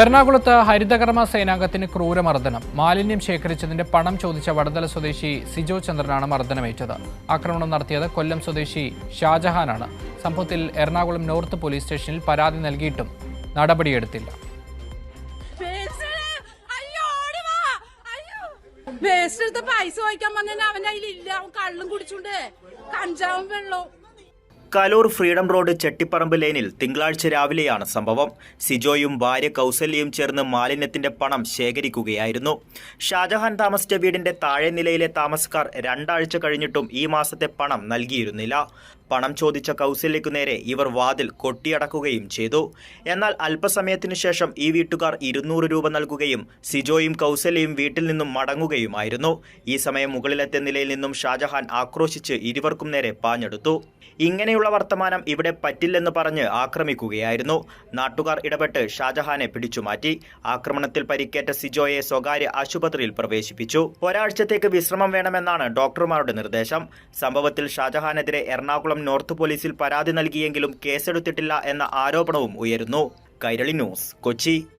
എറണാകുളത്ത് ഹരിതകർമ്മ സേനാംഗത്തിന് ക്രൂരമർദ്ദനം. മാലിന്യം ശേഖരിച്ചതിന്റെ പണം ചോദിച്ച വടതല സ്വദേശി സിജോ ചന്ദ്രനാണ് മർദ്ദനമേറ്റത്. ആക്രമണം നടത്തിയത് കൊല്ലം സ്വദേശി ഷാജഹാനാണ്. സംഭവത്തിൽ എറണാകുളം നോർത്ത് പോലീസ് സ്റ്റേഷനിൽ പരാതി നൽകിയിട്ടും നടപടിയെടുത്തില്ല. പൈസ വായിക്കാൻ പറഞ്ഞാൽ അവന്റെ കയ്യിലില്ല. അവൻ കള്ളും കുടിച്ചുണ്ട്, കഞ്ചാവും വെള്ളവും. കലൂർ ഫ്രീഡം റോഡ് ചെട്ടിപ്പറമ്പ് ലൈനിൽ തിങ്കളാഴ്ച രാവിലെയാണ് സംഭവം. സിജോയും ഭാര്യ കൗസല്യയും ചേർന്ന് മാലിന്യത്തിന്റെ പണം ശേഖരിക്കുകയായിരുന്നു. ഷാജഹാൻ താമസിച്ച വീടിന്റെ താഴെ നിലയിലെ താമസക്കാർ 2 ആഴ്ച കഴിഞ്ഞിട്ടും ഈ മാസത്തെ പണം നൽകിയിരുന്നില്ല. പണം ചോദിച്ച കൗസല്യക്കു നേരെ ഇവർ വാതിൽ കൊട്ടിയടക്കുകയും ചെയ്തു. എന്നാൽ അല്പസമയത്തിനു ശേഷം ഈ വീട്ടുകാർ 200 രൂപ നൽകുകയും സിജോയും കൗസല്യയും വീട്ടിൽ നിന്നും മടങ്ങുകയുമായിരുന്നു. ഈ സമയം മുകളിലത്തെ നിലയിൽ നിന്നും ഷാജഹാൻ ആക്രോശിച്ച് ഇരുവർക്കും നേരെ പാഞ്ഞെടുത്തു. ഇങ്ങനെയുള്ള വർത്തമാനം ഇവിടെ പറ്റില്ലെന്ന് പറഞ്ഞ് ആക്രമിക്കുകയായിരുന്നു. നാട്ടുകാർ ഇടപെട്ട് ഷാജഹാനെ പിടിച്ചുമാറ്റി. ആക്രമണത്തിൽ പരിക്കേറ്റ സിജോയെ സ്വകാര്യ ആശുപത്രിയിൽ പ്രവേശിപ്പിച്ചു. ഒരാഴ്ചത്തേക്ക് വിശ്രമം വേണമെന്നാണ് ഡോക്ടർമാരുടെ നിർദ്ദേശം. സംഭവത്തിൽ ഷാജഹാനെതിരെ എറണാകുളം നോർത്ത് പോലീസിൽ പരാതി നൽകിയെങ്കിലും കേസെടുത്തിട്ടില്ല എന്ന ആരോപണവും ഉയരുന്നു. കൈരളി ന്യൂസ്, കൊച്ചി.